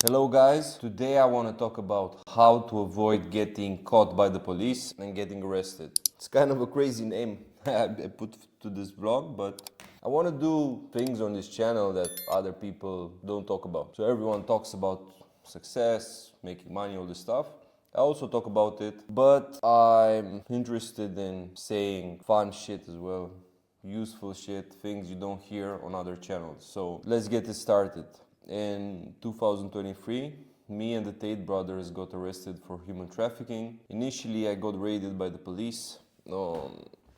Hello guys, today I want to talk about how to avoid getting caught by the police and getting arrested. It's kind of a crazy name I put to this vlog, but I want to do things on this channel that other people don't talk about. So everyone talks about success, making money, all this stuff. I also talk about it, but I'm interested in saying fun shit as well, useful shit, things you don't hear on other channels. So let's get it started. In 2023, me and the Tate brothers got arrested for human trafficking. Initially, I got raided by the police.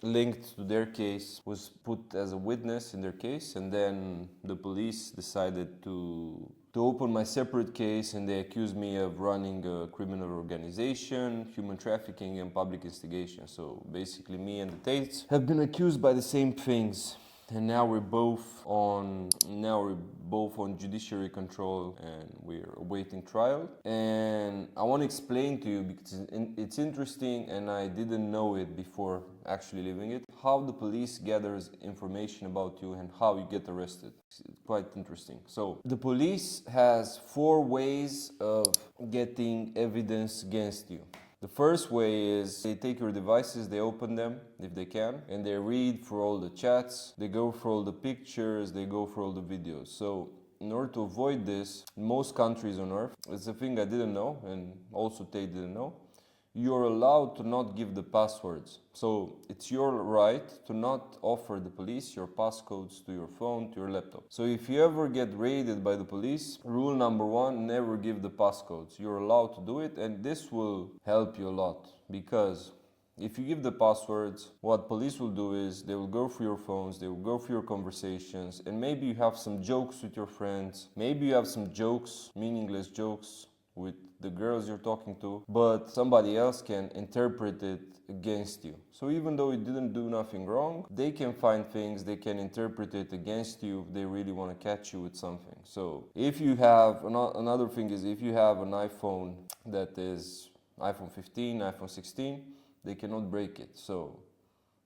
Linked to their case, was put as a witness in their case, and then the police decided to open my separate case, and they accused me of running a criminal organization, human trafficking, and public instigation. So basically, me and the Tates have been accused by the same things. And now we're both on judiciary control, and we're awaiting trial. And I want to explain to you, because it's interesting and I didn't know it before actually living it, how the police gathers information about you and how you get arrested. It's quite interesting. So the police has 4 ways of getting evidence against you. The first way is they take your devices, they open them if they can, and they read through all the chats, they go through all the pictures, they go through all the videos. So in order to avoid this, in most countries on earth, it's a thing I didn't know, and also Tate didn't know, you're allowed to not give the passwords. So it's your right to not offer the police your passcodes to your phone, to your laptop. So if you ever get raided by the police, rule number 1, never give the passcodes. You're allowed to do it, and this will help you a lot, because if you give the passwords, what police will do is they will go through your phones, they will go through your conversations, and maybe you have some jokes with your friends, maybe you have some jokes, meaningless jokes, with the girls you're talking to, but somebody else can interpret it against you. So even though you didn't do nothing wrong, they can find things, they can interpret it against you if they really want to catch you with something. So if you have, another thing is, if you have an iPhone that is iPhone 15, iPhone 16, they cannot break it. So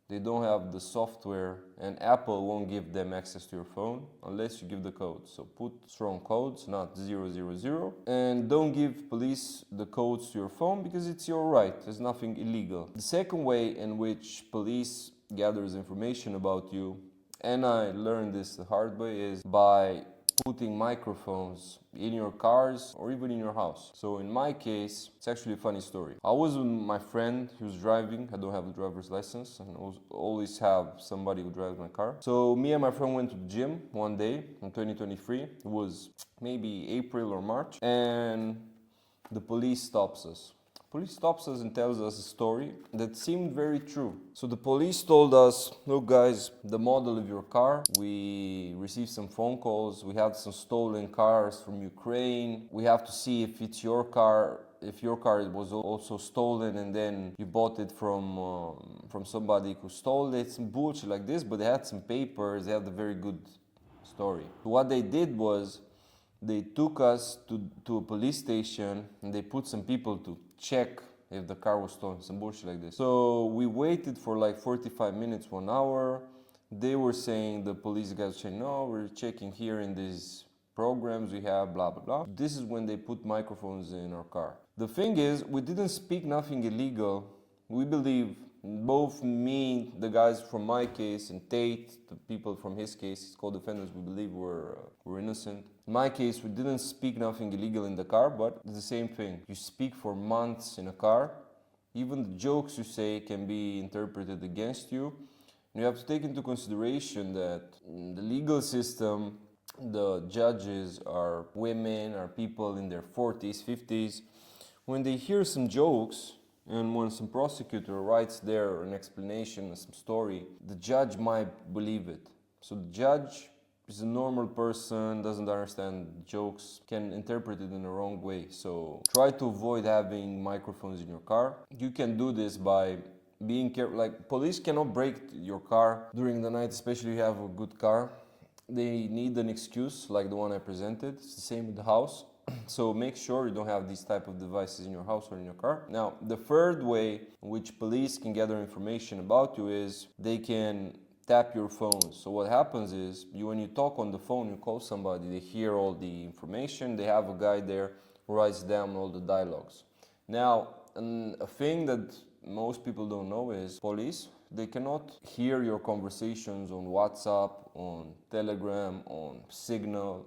they don't have the software, and Apple won't give them access to your phone unless you give the code. So put strong codes, not 000, and don't give police the codes to your phone, because it's your right. There's nothing illegal. The second way in which police gathers information about you, and I learned this the hard way, is by putting microphones in your cars or even in your house. So in my case, it's actually a funny story. I was with my friend, he was driving. I don't have a driver's license, and always have somebody who drives my car. So me and my friend went to the gym one day in 2023. It was maybe April or March, and the police stops us. Police stops us and tells us a story that seemed very true. So the police told us, look guys, the model of your car, we received some phone calls, we had some stolen cars from Ukraine, we have to see if it's your car, if your car was also stolen and then you bought it from somebody who stole it, some bullshit like this, but they had some papers, they had a very good story. So what they did was, they took us to a police station, and they put some people to check if the car was stolen, some bullshit like this. So we waited for like 45 minutes, 1 hour. They were saying, the police guys saying, no, we're checking here in these programs we have, blah, blah, blah. This is when they put microphones in our car. The thing is, we didn't speak nothing illegal. We believe, both me, the guys from my case, and Tate, the people from his case, co-defendants, we believe were innocent. In my case, we didn't speak nothing illegal in the car, but it's the same thing. You speak for months in a car, even the jokes you say can be interpreted against you. And you have to take into consideration that in the legal system, the judges are women, are people in their 40s, 50s. When they hear some jokes, and when some prosecutor writes there an explanation, some story, the judge might believe it. So the judge is a normal person, doesn't understand jokes, can interpret it in the wrong way. So try to avoid having microphones in your car. You can do this by being careful. Like, police cannot break your car during the night, especially if you have a good car. They need an excuse like the one I presented. It's the same with the house. So make sure you don't have these type of devices in your house or in your car. Now, the third way in which police can gather information about you is they can tap your phone. So what happens is, when you talk on the phone, you call somebody, they hear all the information, they have a guy there who writes down all the dialogues. Now, a thing that most people don't know is police, they cannot hear your conversations on WhatsApp, on Telegram, on Signal,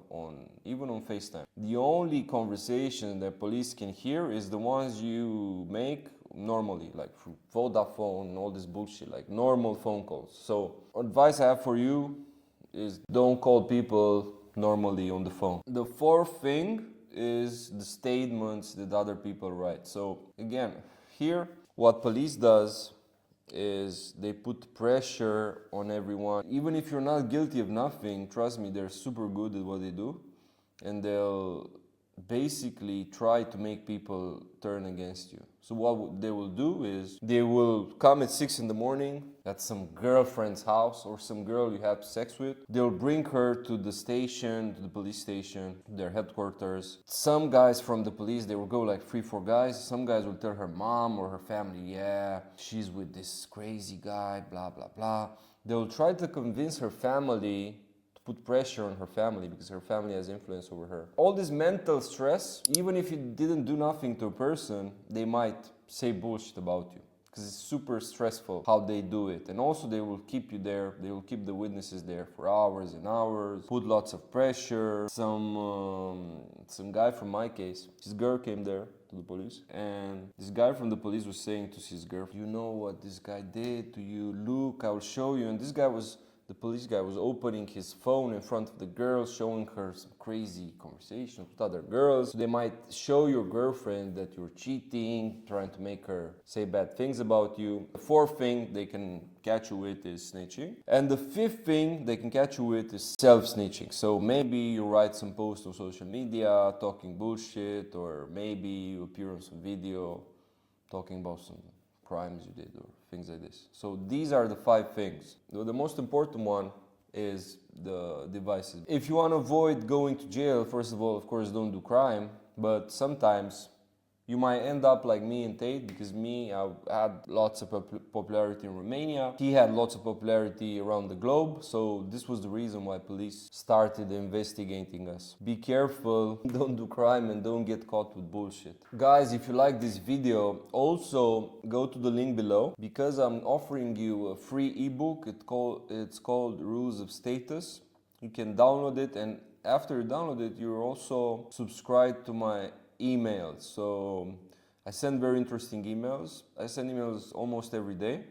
even on FaceTime. The only conversation that police can hear is the ones you make normally, like through Vodafone, all this bullshit, like normal phone calls. So advice I have for you is don't call people normally on the phone. The fourth thing is the statements that other people write. So again, here, what police does is they put pressure on everyone. Even if you're not guilty of nothing, trust me, they're super good at what they do. And they'll basically try to make people turn against you. So what they will do is they will come at 6 in the morning at some girlfriend's house or some girl you have sex with. They'll bring her to the station, to the police station, their headquarters. Some guys from the police, they will go like 3-4 guys. Some guys will tell her mom or her family, yeah, she's with this crazy guy, blah, blah, blah. They'll try to convince her family, put pressure on her family because her family has influence over her. All this mental stress, even if you didn't do nothing to a person, they might say bullshit about you because it's super stressful how they do it. And also they will keep you there, they will keep the witnesses there for hours and hours, put lots of pressure. Some guy from my case, his girl came there to the police, and this guy from the police was saying to his girl, you know what this guy did to you, look, I'll show you. And the police guy was opening his phone in front of the girl, showing her some crazy conversations with other girls. They might show your girlfriend that you're cheating, trying to make her say bad things about you. The fourth thing they can catch you with is snitching. And the fifth thing they can catch you with is self-snitching. So maybe you write some post on social media talking bullshit, or maybe you appear on some video talking about some crimes you did or things like this. So these are the 5 things. The most important one is the devices. If you want to avoid going to jail, first of all, of course, don't do crime, but sometimes you might end up like me and Tate, because I had lots of popularity in Romania. He had lots of popularity around the globe, so this was the reason why police started investigating us. Be careful, don't do crime and don't get caught with bullshit. Guys, if you like this video, also go to the link below, because I'm offering you a free ebook. It's called Rules of Status. You can download it, and after you download it, you're also subscribed to my emails. So I send very interesting emails. I send emails almost every day.